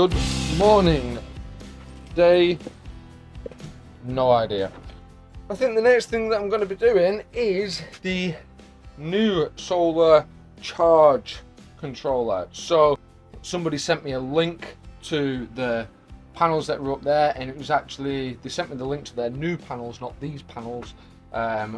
Good morning. Day, no idea. I think the next thing that I'm going to be doing is the new solar charge controller. So somebody sent me a link to the panels that were up there, and it was actually, they sent me the link to their new panels, not these panels,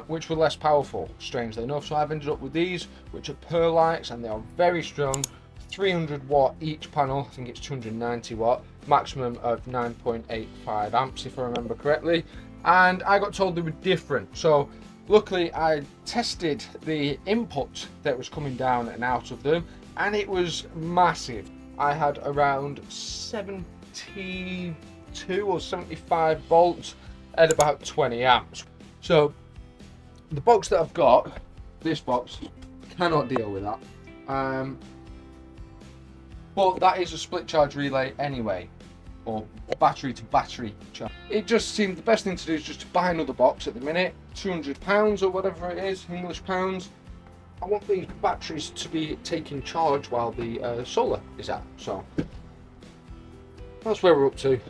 which were less powerful, strangely enough. So I've ended up with these, which are perlites, and they are very strong. 300 watt each panel. I think it's 290 watt, maximum of 9.85 amps if I remember correctly, and I got told they were different. So luckily I tested the input that was coming down and out of them, and it was massive. I had around 72 or 75 volts at about 20 amps. So the box that I've got, this box, cannot deal with that. But that is a split charge relay anyway, or battery to battery charge. It just seemed the best thing to do is just to buy another box at the minute, £200 or whatever it is, English pounds. I want these batteries to be taking charge while the solar is out, so that's where we're up to.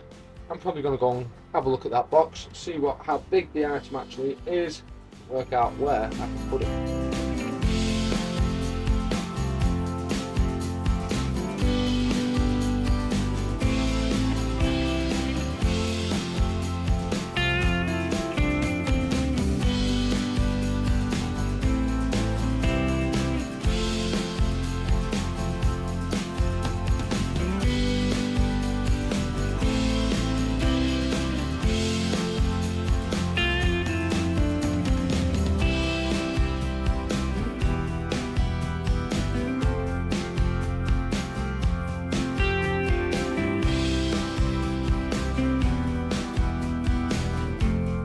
I'm probably going to go and have a look at that box, see how big the item actually is, work out where I can put it.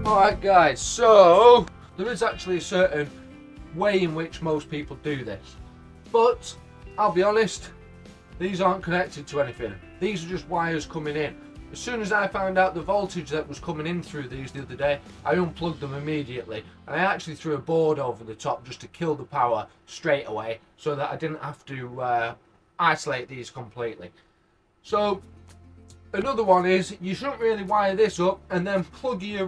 Alright guys, so there is actually a certain way in which most people do this, but I'll be honest, these aren't connected to anything. These are just wires coming in. As soon as I found out the voltage that was coming in through these the other day, I unplugged them immediately, and I actually threw a board over the top just to kill the power straight away so that I didn't have to isolate these completely. So another one is, you shouldn't really wire this up and then plug your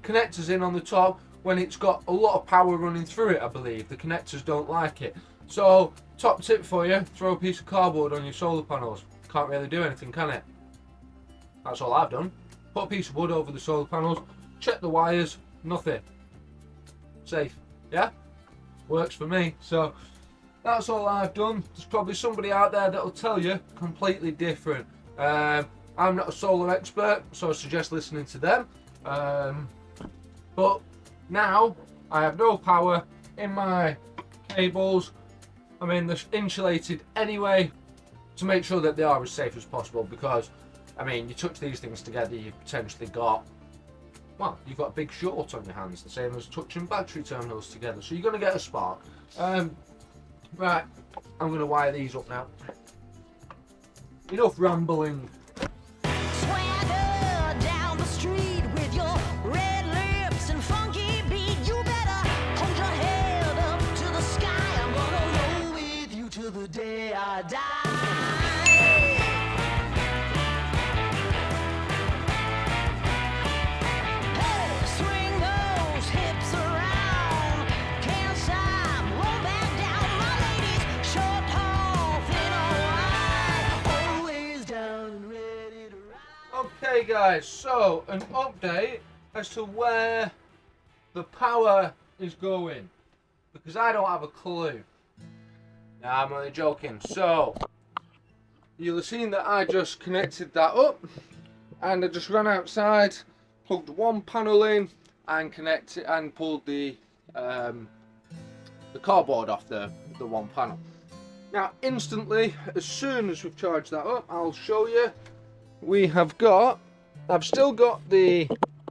connectors in on the top when it's got a lot of power running through it. I believe the connectors don't like it. So top tip for you, throw a piece of cardboard on your solar panels. Can't really do anything, can it? That's all I've done. Put a piece of wood over the solar panels, check the wires, nothing. Safe, yeah? Works for me. So that's all I've done. There's probably somebody out there that'll tell you completely different. I'm not a solar expert, so I suggest listening to them. But now I have no power in my cables. I mean, they're insulated anyway to make sure that they are as safe as possible, because I mean, you touch these things together, you've potentially got, well, you've got a big short on your hands, the same as touching battery terminals together, so you're going to get a spark. Right, I'm going to wire these up now. Enough rambling. Swagger down the street with your red lips and funky beat. You better hold your head up to the sky. I'm gonna roll with you till the day I die. Hey, swing those hips around. Can't stop, roll back down. My ladies, short, tall, thin or wide, always down and ready to ride. Okay guys, so an update as to where the power is going, because I don't have a clue. Nah, I'm only joking. So you'll have seen that I just connected that up, and I just ran outside, plugged one panel in, and connected and pulled the cardboard off the one panel. Now instantly, as soon as we've charged that up, I'll show you. I've still got the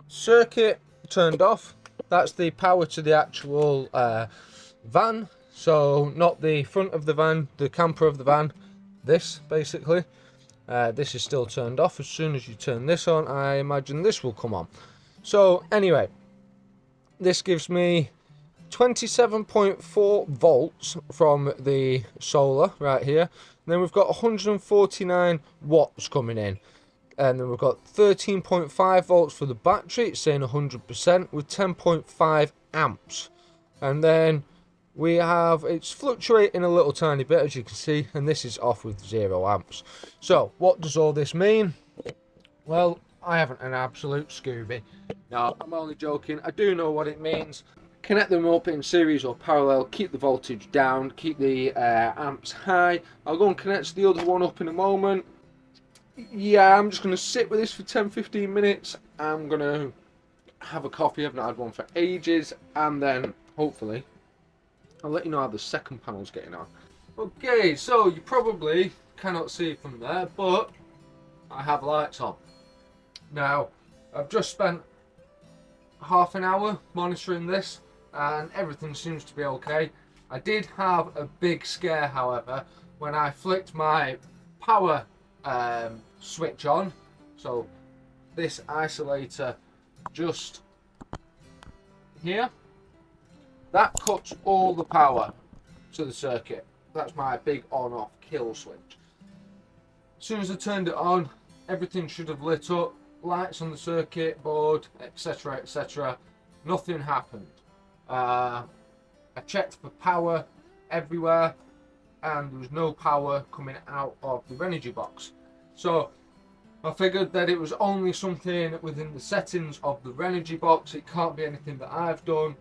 circuit turned off. That's the power to the actual van. So not the front of the van, the camper of the van. This basically. This is still turned off. As soon as you turn this on, I imagine this will come on. So anyway, this gives me 27.4 volts from the solar right here. And then we've got 149 watts coming in. And then we've got 13.5 volts for the battery, it's saying 100% with 10.5 amps. And then we have, it's fluctuating a little tiny bit as you can see, and this is off with 0 amps. So what does all this mean? Well, I haven't an absolute Scooby. No, I'm only joking. I do know what it means. Connect them up in series or parallel, keep the voltage down, keep the amps high. I'll go and connect the other one up in a moment. Yeah, I'm just going to sit with this for 10-15 minutes. I'm going to have a coffee. I've not had one for ages. And then, hopefully, I'll let you know how the second panel's getting on. Okay, so you probably cannot see from there, but I have lights on. Now, I've just spent half an hour monitoring this, and everything seems to be okay. I did have a big scare, however, when I flicked my power switch on. So this isolator just here, that cuts all the power to the circuit. That's my big on off kill switch. As soon as I turned it on, everything should have lit up, lights on the circuit board, etc, etc. Nothing happened. I checked for power everywhere, and there was no power coming out of the RENOGY box. So I figured that it was only something within the settings of the RENOGY box. It can't be anything that I've done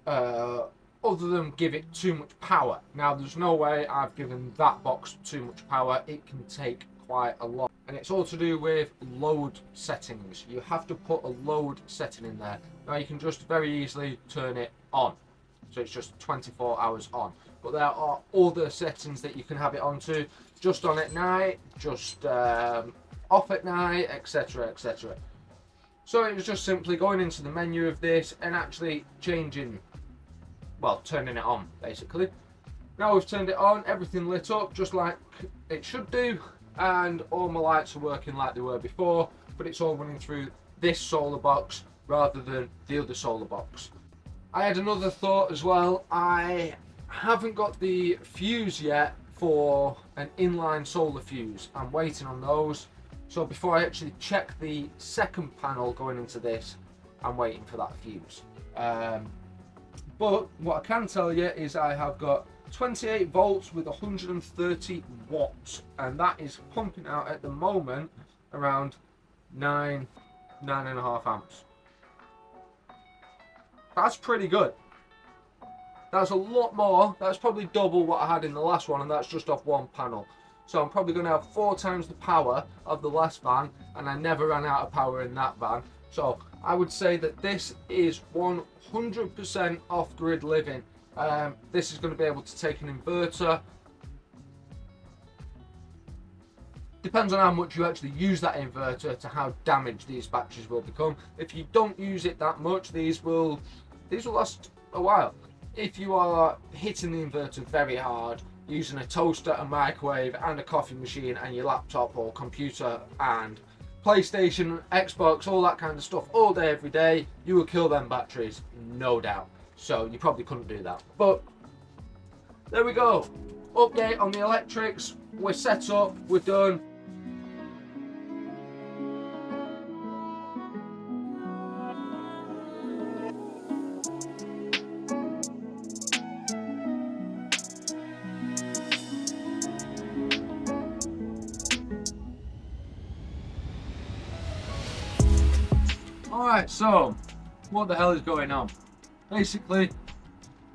other than give it too much power. Now there's no way I've given that box too much power. It can take quite a lot, and it's all to do with load settings. You have to put a load setting in there. Now you can just very easily turn it on, so it's just 24 hours on. But there are other settings that you can have it onto, just on at night, just off at night, etc, etc. So it was just simply going into the menu of this and actually changing, well, turning it on basically. Now we've turned it on, everything lit up just like it should do, and all my lights are working like they were before, but it's all running through this solar box rather than the other solar box. I had another thought as well. I haven't got the fuse yet for an inline solar fuse. I'm waiting on those. So before I actually check the second panel going into this, I'm waiting for that fuse. But what I can tell you is I have got 28 volts with 130 watts, and that is pumping out at the moment around 9.5 amps. That's pretty good. That's a lot more. That's probably double what I had in the last one, and that's just off one panel. So I'm probably going to have 4 times the power of the last van, and I never ran out of power in that van. So I would say that this is 100% off-grid living. This is going to be able to take an inverter. Depends on how much you actually use that inverter to how damaged these batteries will become. If you don't use it that much, these will last a while. If you are hitting the inverter very hard, using a toaster, a microwave and a coffee machine and your laptop or computer and PlayStation, Xbox, all that kind of stuff all day every day, you will kill them batteries, no doubt. So you probably couldn't do that. But there we go. Update on the electrics. We're set up, we're done. Alright, so what the hell is going on? Basically,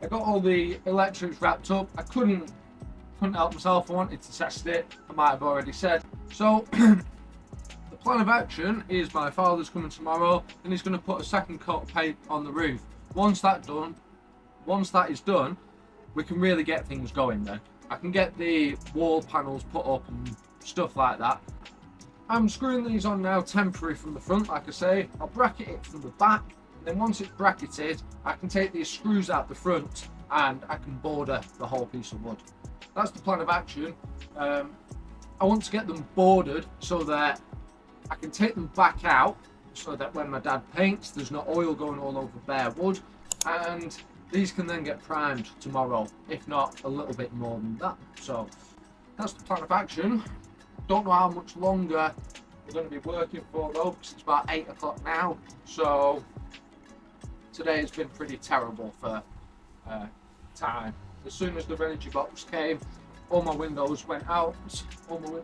I got all the electrics wrapped up. I couldn't help myself. I wanted to test it. I might have already said. So the plan of action is my father's coming tomorrow and he's going to put a second coat of paint on the roof. Once that is done, we can really get things going then. I can get the wall panels put up and stuff like that. I'm screwing these on now temporary from the front, like I say. I'll bracket it from the back, and then once it's bracketed, I can take these screws out the front and I can border the whole piece of wood. That's the plan of action. I want to get them bordered so that I can take them back out, so that when my dad paints, there's no oil going all over bare wood, and These can then get primed tomorrow, if not a little bit more than that. So that's the plan of action. Don't know how much longer we're going to be working for though, because it's about 8 o'clock now. So today has been pretty terrible for time. As soon as the RENOGY box came, all my windows went out.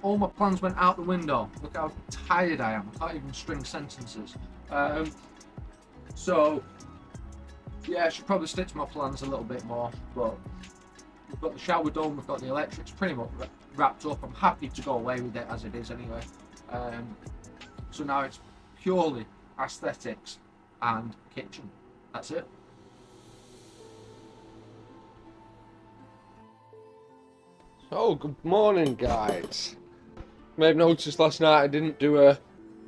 All my plans went out the window. Look how tired I am. I can't even string sentences. So yeah, I should probably stick to my plans a little bit more, but we've got the shower done, we've got the electrics pretty much wrapped up. I'm happy to go away with it as it is anyway. So now it's purely aesthetics and kitchen. That's it. So, good morning, guys. You may have noticed last night I didn't do a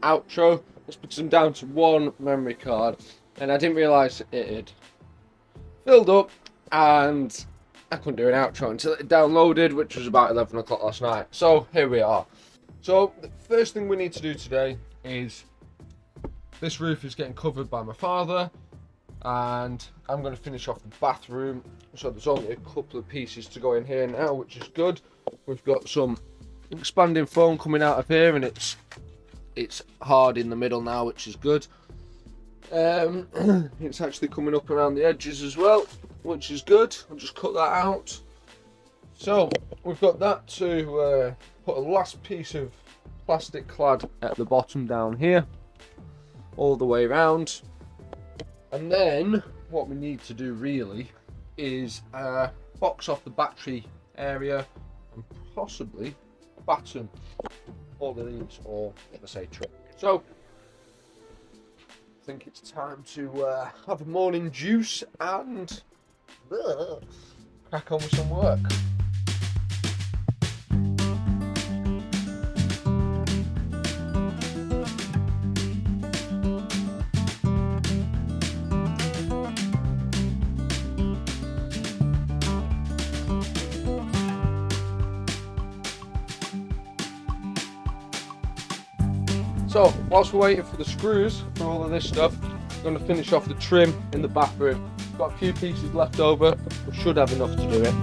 outro. It's because I'm down to one memory card, and I didn't realise it had filled up, and I couldn't do an outro until it downloaded, which was about 11 o'clock last night. So here we are. So the first thing we need to do today is this roof is getting covered by my father, and I'm going to finish off the bathroom. So there's only a couple of pieces to go in here now, which is good. We've got some expanding foam coming out of here, and it's hard in the middle now, which is good. It's actually coming up around the edges as well, which is good. I'll just cut that out. So we've got that to put a last piece of plastic clad at the bottom down here, all the way around. And then what we need to do really is box off the battery area and possibly batten all of these, or let's say trim. So I think it's time to have a morning juice and crack on with some work. So, whilst we're waiting for the screws for all of this stuff, I'm going to finish off the trim in the bathroom. Got a few pieces left over, but should have enough to do it.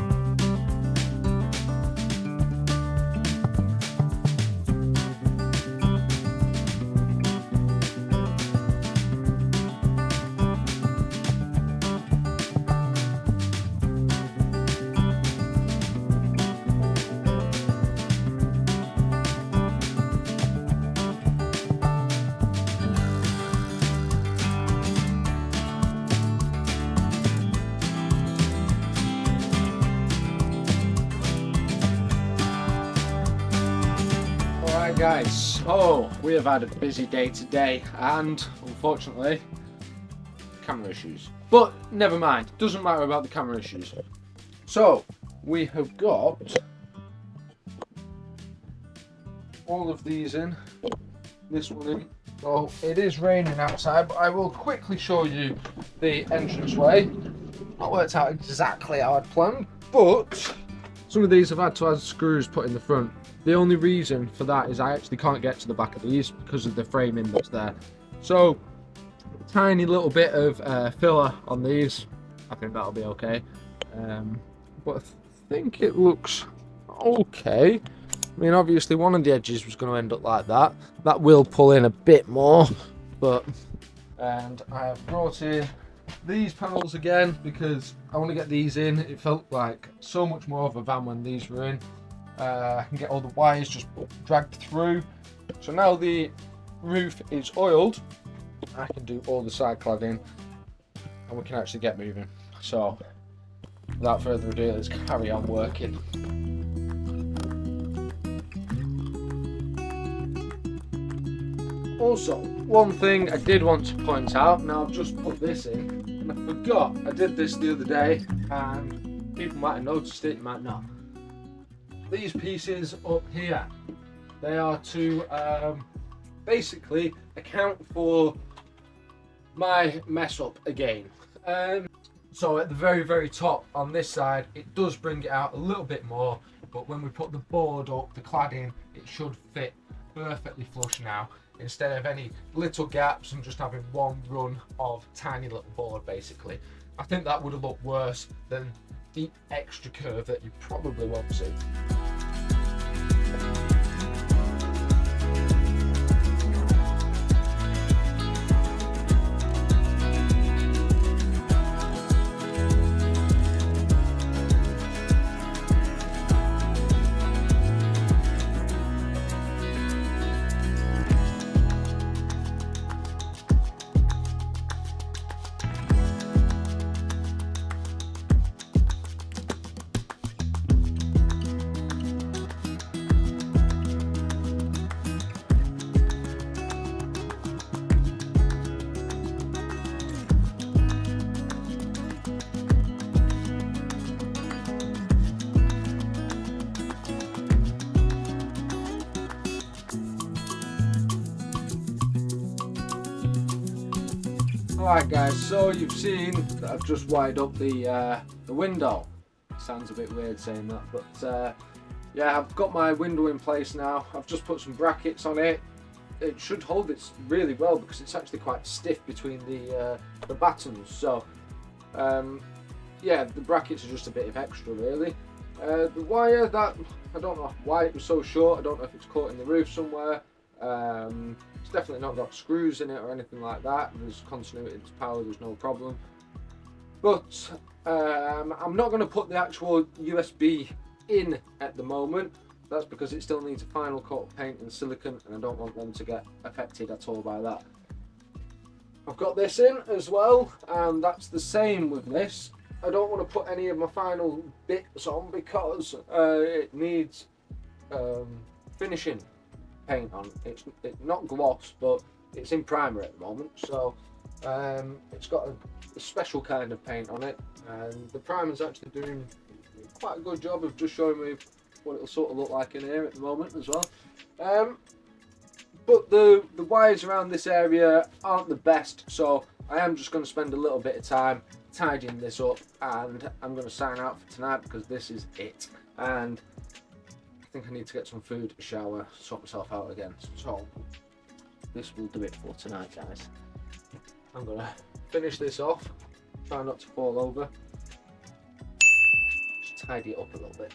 Guys, so we have had a busy day today, and unfortunately camera issues, but never mind, doesn't matter about the camera issues. So we have got all of these in, this one in. Oh, it is raining outside, but I will quickly show you the entranceway. Not worked out exactly how I'd planned, but some of these have had to have screws put in the front. The only reason for that is I actually can't get to the back of these because of the framing that's there. So, tiny little bit of filler on these. I think that'll be okay. But I think it looks okay. I mean, obviously one of the edges was going to end up like that. That will pull in a bit more, but... And I have brought in these panels again because I want to get these in. It felt like so much more of a van when these were in. I can get all the wires just dragged through. So now the roof is oiled, I can do all the side cladding and we can actually get moving. So without further ado, let's carry on working. Also, one thing I did want to point out, now I've just put this in and I forgot I did this the other day, and people might have noticed it, you might not. These pieces up here, they are to basically account for my mess up again. So at the very top on this side, it does bring it out a little bit more, but when we put the board up, the cladding, it should fit perfectly flush now, instead of any little gaps and just having one run of tiny little board basically. I think that would have looked worse than the extra curve that you probably won't see. Alright guys, so you've seen that I've just wired up the window. Sounds a bit weird saying that, but yeah, I've got my window in place now. I've just put some brackets on it. It should hold it really well because it's actually quite stiff between the battens. So yeah, the brackets are just a bit of extra really. The wire, that I don't know why it was so short. I don't know if it's caught in the roof somewhere. It's definitely not got screws in it or anything like that. There's continuity to power, there's no problem. But I'm not going to put the actual USB in at the moment. That's because it still needs a final coat of paint and silicone, and I don't want them to get affected at all by that. I've got this in as well, and that's the same with this. I don't want to put any of my final bits on because it needs finishing paint on. It's not gloss, but it's in primer at the moment, so it's got a special kind of paint on it, and the primer's actually doing quite a good job of just showing me what it'll sort of look like in here at the moment as well. But the wires around this area aren't the best, so I am just going to spend a little bit of time tidying this up, and I'm going to sign out for tonight because this is it. And I think I need to get some food, a shower, sort myself out again. So this will do it for tonight, guys. I'm going to finish this off, try not to fall over, just tidy it up a little bit.